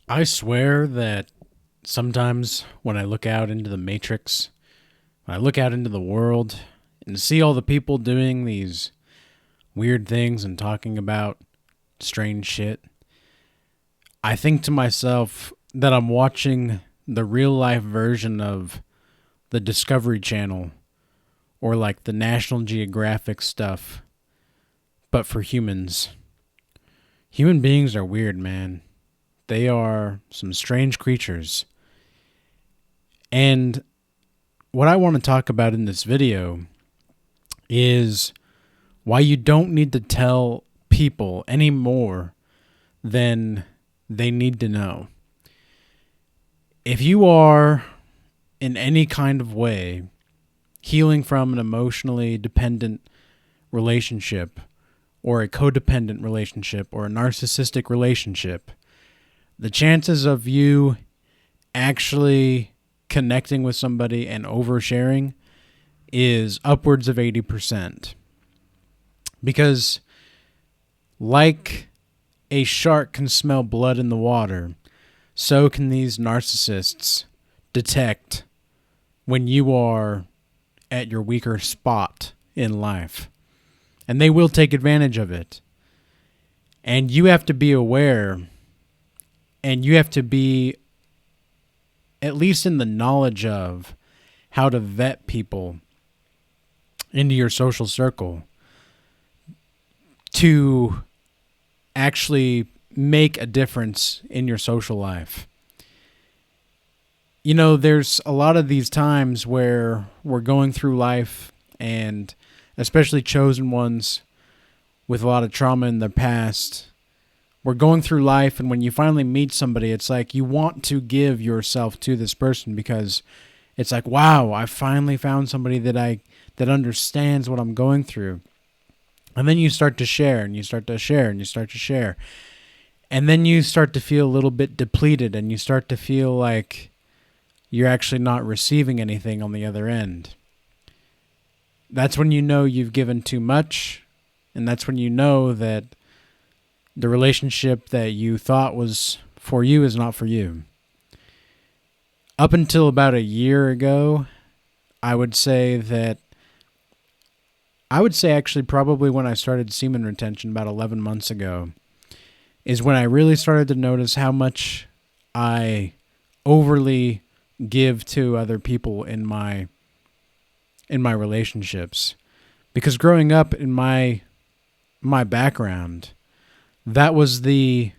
I swear that sometimes when I look out into the matrix, when I look out into the world and see all the people doing these weird things and talking about strange shit, I think to myself that I'm watching the real life version of the Discovery Channel or like the National Geographic stuff, but for humans. Human beings are weird, man. They are some strange creatures. And what I want to talk about in this video is why you don't need to tell people any more than they need to know. If you are in any kind of way healing from an emotionally dependent relationship or a codependent relationship or a narcissistic relationship, the chances of you actually connecting with somebody and oversharing is upwards of 80%. Because like a shark can smell blood in the water, so can these narcissists detect when you are at your weaker spot in life. And they will take advantage of it. And you have to be aware, and you have to be at least in the knowledge of how to vet people into your social circle to actually make a difference in your social life. You know, there's a lot of these times where we're going through life, and especially chosen ones with a lot of trauma in their past, we're going through life, and when you finally meet somebody, it's like you want to give yourself to this person because it's like, wow, I finally found somebody that understands what I'm going through. And then you start to share, and you start to share, and you start to share. And then you start to feel a little bit depleted, and you start to feel like you're actually not receiving anything on the other end. That's when you know you've given too much, and that's when you know that the relationship that you thought was for you is not for you. Up until about a year ago, I would say actually probably when I started semen retention about 11 months ago is when I really started to notice how much I overly give to other people in my relationships. Because growing up in my background, that was the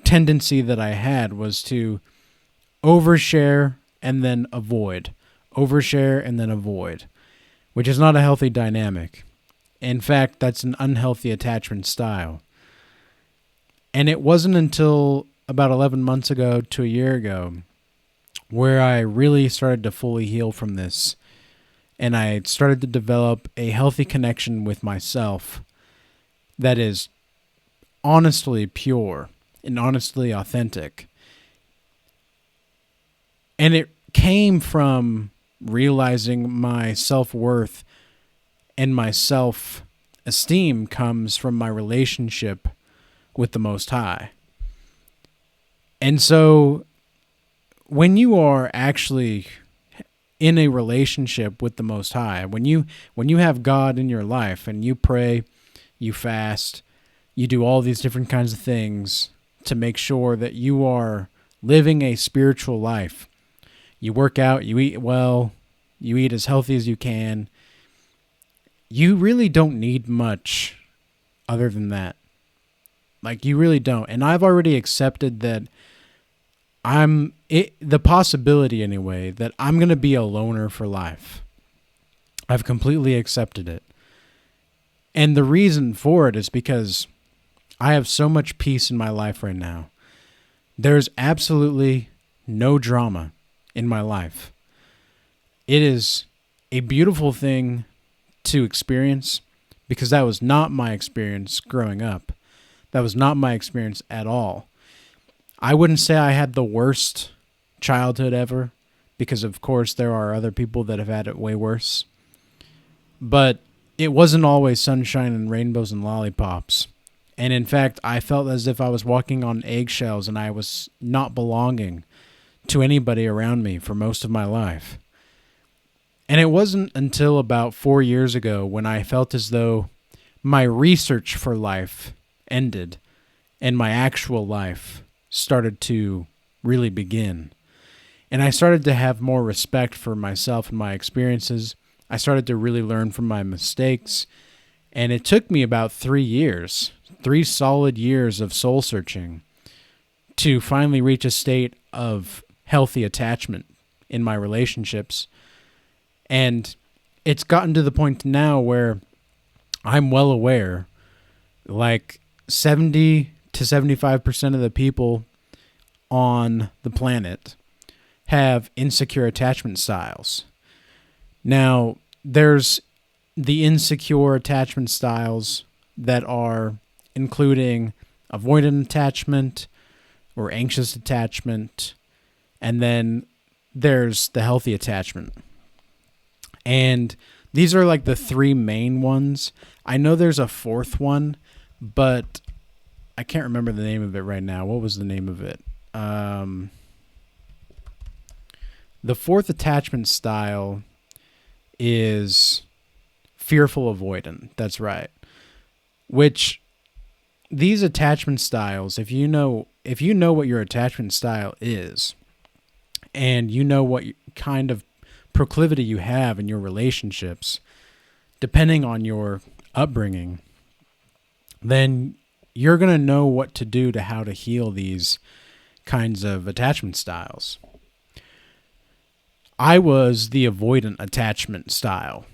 tendency that I had, was to overshare and then avoid. Overshare and then avoid, which is not a healthy dynamic. In fact, that's an unhealthy attachment style. And it wasn't until about 11 months ago to a year ago where I really started to fully heal from this. And I started to develop a healthy connection with myself that is honestly pure and honestly authentic. And it came from realizing my self-worth and my self-esteem comes from my relationship with the Most High. And so when you are actually in a relationship with the Most High, when you have God in your life and you pray, you fast, you do all these different kinds of things to make sure that you are living a spiritual life. You work out, you eat well, you eat as healthy as you can. You really don't need much other than that. Like, you really don't. And I've already accepted that the possibility anyway, that I'm going to be a loner for life. I've completely accepted it. And the reason for it is because I have so much peace in my life right now. There's absolutely no drama in my life. It is a beautiful thing to experience because that was not my experience growing up. That was not my experience at all. I wouldn't say I had the worst childhood ever because, of course, there are other people that have had it way worse. But it wasn't always sunshine and rainbows and lollipops. And in fact, I felt as if I was walking on eggshells and I was not belonging to anybody around me for most of my life. And it wasn't until about 4 years ago when I felt as though my research for life ended and my actual life started to really begin. And I started to have more respect for myself and my experiences. I started to really learn from my mistakes. And it took me about 3 years, 3 solid years of soul searching to finally reach a state of healthy attachment in my relationships. And it's gotten to the point now where I'm well aware, like 70 to 75% of the people on the planet have insecure attachment styles. Now, there's the insecure attachment styles that are including avoidant attachment or anxious attachment, and then there's the healthy attachment. And these are like the 3 main ones. I know there's a 4th one, but I can't remember the name of it right now. What was the name of it? The 4th attachment style is fearful avoidant. That's right. Which these attachment styles, if you know what your attachment style is, and you know what kind of proclivity you have in your relationships, depending on your upbringing, then you're going to know what to do to how to heal these kinds of attachment styles. I was the avoidant attachment style.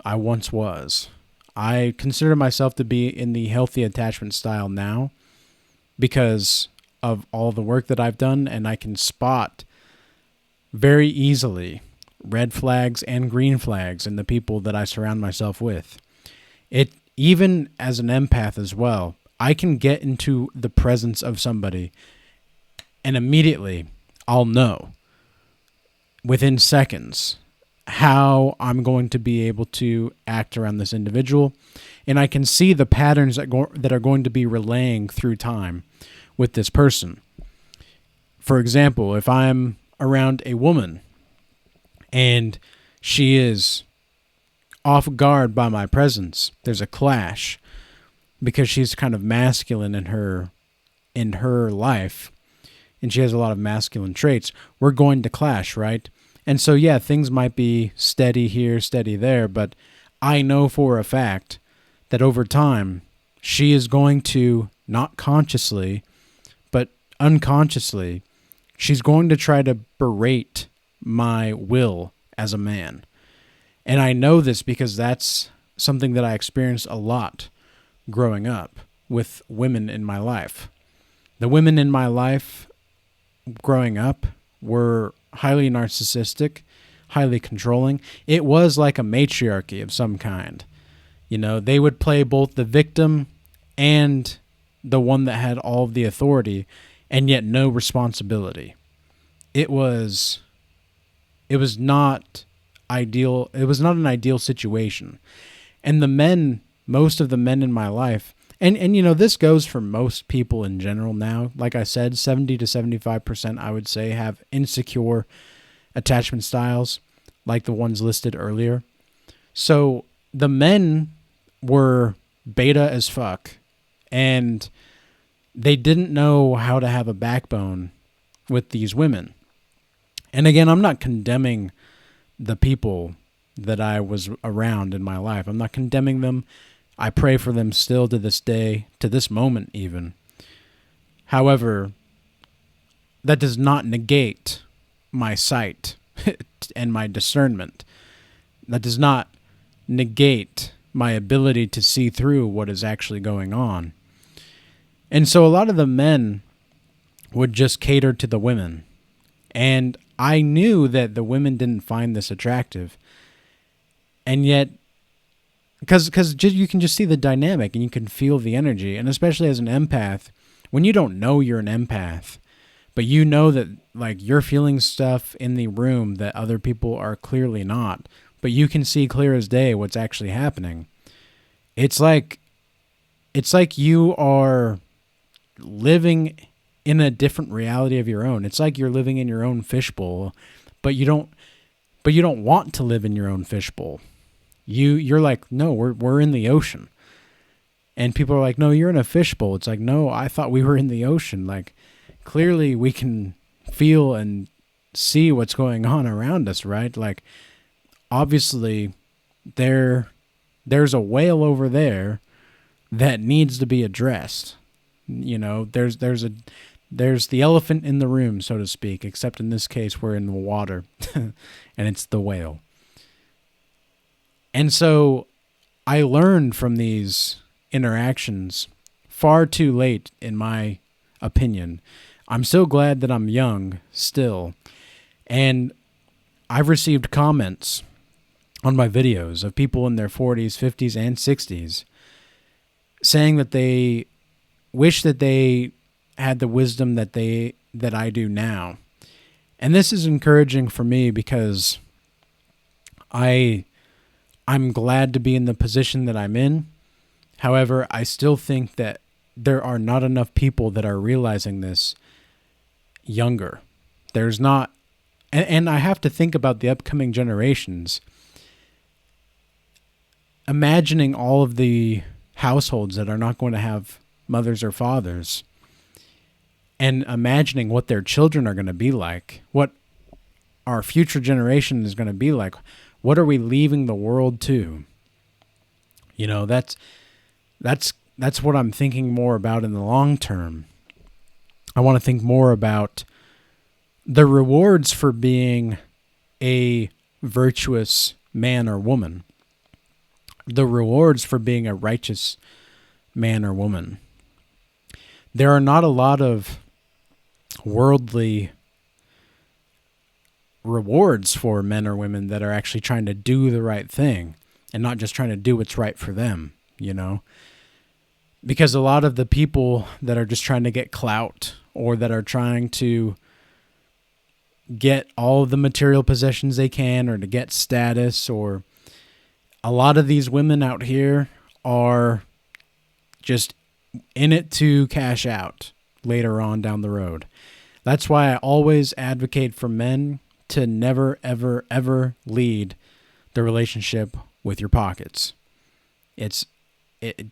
I once was. I consider myself to be in the healthy attachment style now because of all the work that I've done, and I can spot very easily red flags and green flags in the people that I surround myself with. It, even as an empath as well, I can get into the presence of somebody and immediately I'll know within seconds how I'm going to be able to act around this individual. And I can see the patterns that are going to be relaying through time with this person. For example, if I'm around a woman and she is off guard by my presence, there's a clash because she's kind of masculine in her life and she has a lot of masculine traits. We're going to clash, right? And so, yeah, things might be steady here, steady there, but I know for a fact that over time, she is going to, not consciously, but unconsciously, she's going to try to berate my will as a man. And I know this because that's something that I experienced a lot growing up with women in my life. The women in my life growing up were highly narcissistic, highly controlling. It was like a matriarchy of some kind. You know, they would play both the victim and the one that had all of the authority and yet no responsibility. It was not ideal. It was not an ideal situation. And the men, most of the men in my life, and you know, this goes for most people in general now. Like I said, 70 to 75%, I would say, have insecure attachment styles, like the ones listed earlier. So the men were beta as fuck, and they didn't know how to have a backbone with these women. And again, I'm not condemning the people that I was around in my life. I'm not condemning them. I pray for them still to this day, to this moment even. However, that does not negate my sight and my discernment. That does not negate my ability to see through what is actually going on. And so a lot of the men would just cater to the women. And I knew that the women didn't find this attractive. And yet, because you can just see the dynamic and you can feel the energy. And especially as an empath, when you don't know you're an empath, but you know that like you're feeling stuff in the room that other people are clearly not, but you can see clear as day what's actually happening. It's like it's like you are living in a different reality of your own. It's like you're living in your own fishbowl, but you don't want to live in your own fishbowl. You're like, no, we're in the ocean. And people are like, no, you're in a fishbowl. It's like, no, I thought we were in the ocean. Like, clearly we can feel and see what's going on around us, right? Like, obviously there's a whale over there that needs to be addressed. You know, there's the elephant in the room, so to speak, except in this case we're in the water and it's the whale. And so I learned from these interactions far too late, in my opinion. I'm so glad that I'm young still. And I've received comments on my videos of people in their 40s, 50s, and 60s saying that they wish that they had the wisdom that I do now. And this is encouraging for me because I'm glad to be in the position that I'm in. However, I still think that there are not enough people that are realizing this younger. There's not, and I have to think about the upcoming generations. Imagining all of the households that are not going to have mothers or fathers, and imagining what their children are going to be like, what our future generation is going to be like. What are we leaving the world to? You know, that's what I'm thinking more about in the long term. I want to think more about the rewards for being a virtuous man or woman, the rewards for being a righteous man or woman. There are not a lot of worldly rewards for men or women that are actually trying to do the right thing and not just trying to do what's right for them, you know? Because a lot of the people that are just trying to get clout or that are trying to get all of the material possessions they can or to get status, or a lot of these women out here are just in it to cash out later on down the road. That's why I always advocate for men to never, ever, ever lead the relationship with your pockets.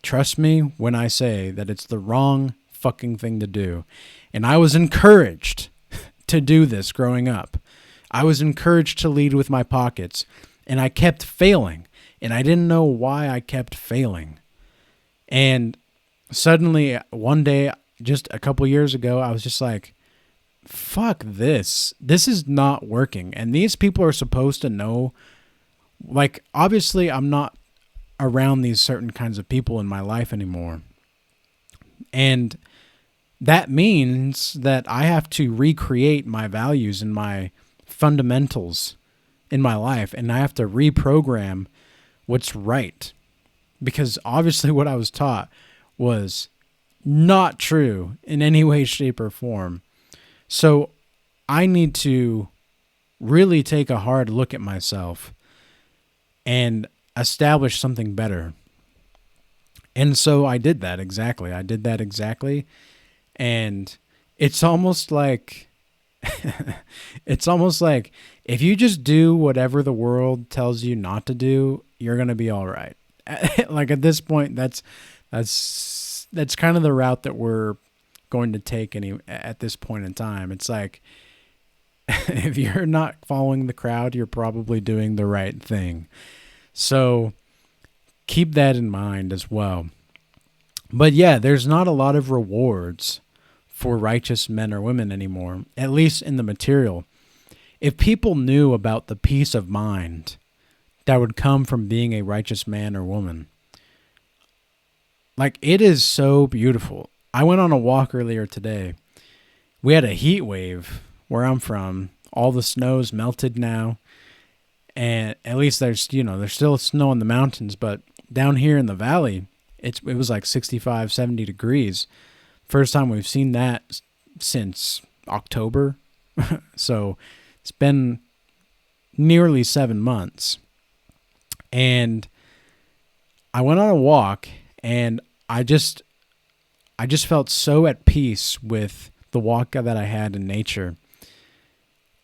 Trust me when I say that it's the wrong fucking thing to do. And I was encouraged to do this growing up. I was encouraged to lead with my pockets, and I kept failing, and I didn't know why I kept failing. And suddenly, one day, just a couple years ago, I was just like, fuck this. This is not working. And these people are supposed to know. Like, obviously, I'm not around these certain kinds of people in my life anymore. And that means that I have to recreate my values and my fundamentals in my life. And I have to reprogram what's right. Because obviously what I was taught was not true in any way, shape, or form. So I need to really take a hard look at myself and establish something better. And so I did that exactly. And it's almost like if you just do whatever the world tells you not to do, you're going to be all right. Like at this point, that's kind of the route that we're going to take at this point in time. It's like, if you're not following the crowd, you're probably doing the right thing. So keep that in mind as well. But yeah, there's not a lot of rewards for righteous men or women anymore, at least in the material. If people knew about the peace of mind that would come from being a righteous man or woman, like, it is so beautiful. I went on a walk earlier today. We had a heat wave where I'm from. All the snow's melted now. And at least there's still snow in the mountains, but down here in the valley, it was like 65, 70 degrees. First time we've seen that since October. So it's been nearly 7 months. And I went on a walk, and I just felt so at peace with the walk that I had in nature.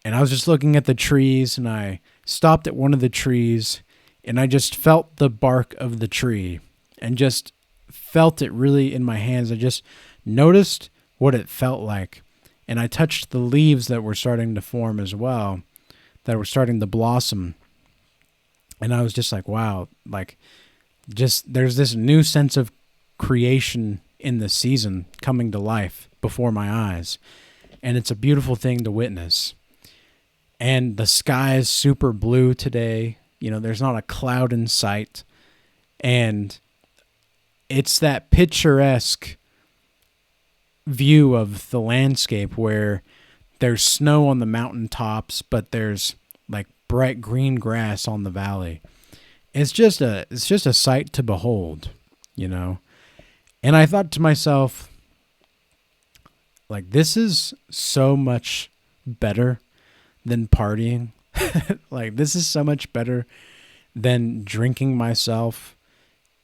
And I was just looking at the trees, and I stopped at one of the trees, and I just felt the bark of the tree and just felt it really in my hands. I just noticed what it felt like. And I touched the leaves that were starting to form as well, that were starting to blossom. And I was just like, wow, like just there's this new sense of creation in the season coming to life before my eyes. And it's a beautiful thing to witness. And the sky is super blue today. You know, there's not a cloud in sight. And it's that picturesque view of the landscape where there's snow on the mountaintops, but there's like bright green grass on the valley. It's just a sight to behold, you know. And I thought to myself, like, this is so much better than partying. Like, this is so much better than drinking myself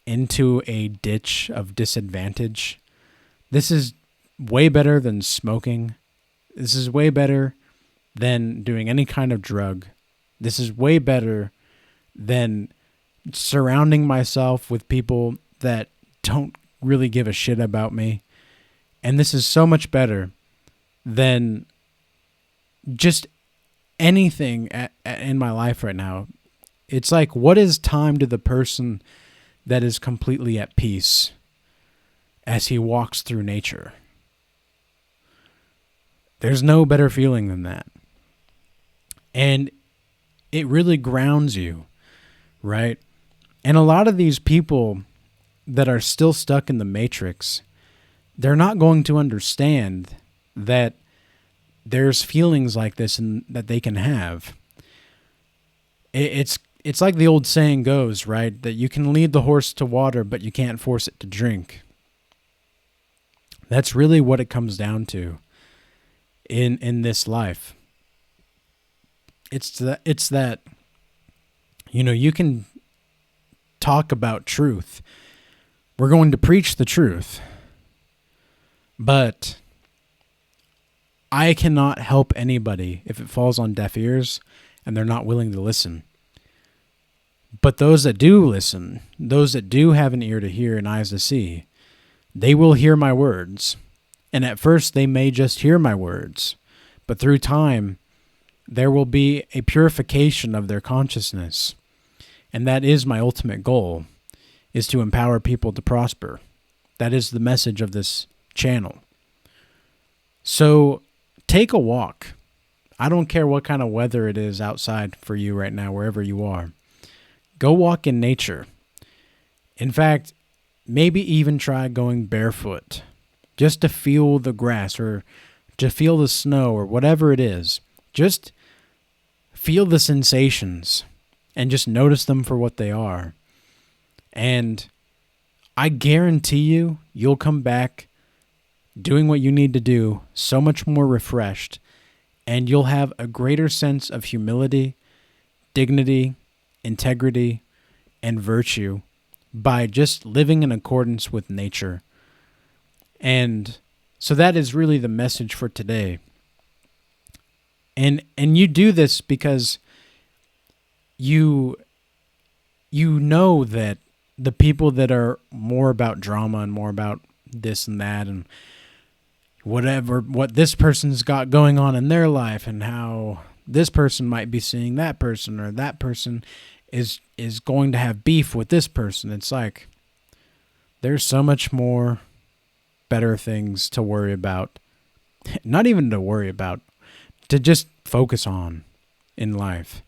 into a ditch of disadvantage. This is way better than smoking. This is way better than doing any kind of drug. This is way better than surrounding myself with people that don't really give a shit about me. And this is so much better than just anything in my life right now. It's like, what is time to the person that is completely at peace as he walks through nature? There's no better feeling than that. And it really grounds you, right? And a lot of these people that are still stuck in the matrix, they're not going to understand that there's feelings like this and that they can have. It's like the old saying goes, right? That you can lead the horse to water, but you can't force it to drink. That's really what it comes down to in this life. It's that, you know, you can talk about truth. We're going to preach the truth. But I cannot help anybody if it falls on deaf ears and they're not willing to listen. But those that do listen, those that do have an ear to hear and eyes to see, they will hear my words. And at first they may just hear my words, but through time there will be a purification of their consciousness. And that is my ultimate goal, is to empower people to prosper. That is the message of this channel. So take a walk. I don't care what kind of weather it is outside for you right now, wherever you are. Go walk in nature. In fact, maybe even try going barefoot, just to feel the grass or to feel the snow or whatever it is. Just feel the sensations and just notice them for what they are. And I guarantee you, you'll come back doing what you need to do so much more refreshed, and you'll have a greater sense of humility, dignity, integrity, and virtue by just living in accordance with nature. And so that is really the message for today. And you do this because you know that the people that are more about drama and more about this and that and what this person's got going on in their life and how this person might be seeing that person or that person is going to have beef with this person. It's like there's so much more better things to worry about. Not even to worry about, to just focus on in life.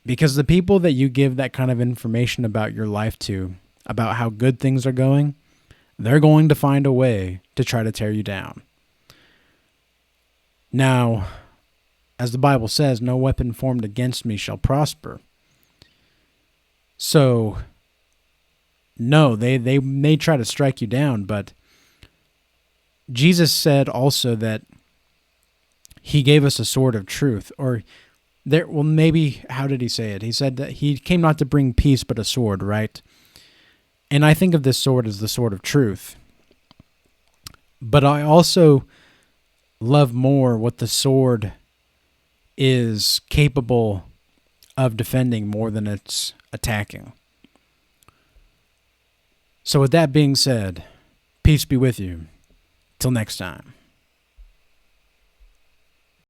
Because the people that you give that kind of information about your life to, about how good things are going, they're going to find a way to try to tear you down. Now, as the Bible says, no weapon formed against me shall prosper. So, no, they may try to strike you down, but Jesus said also that he gave us a sword of truth, or maybe, how did he say it? He said that he came not to bring peace, but a sword, right? And I think of this sword as the sword of truth. But I also love more what the sword is capable of defending more than it's attacking. So with that being said, peace be with you. Till next time.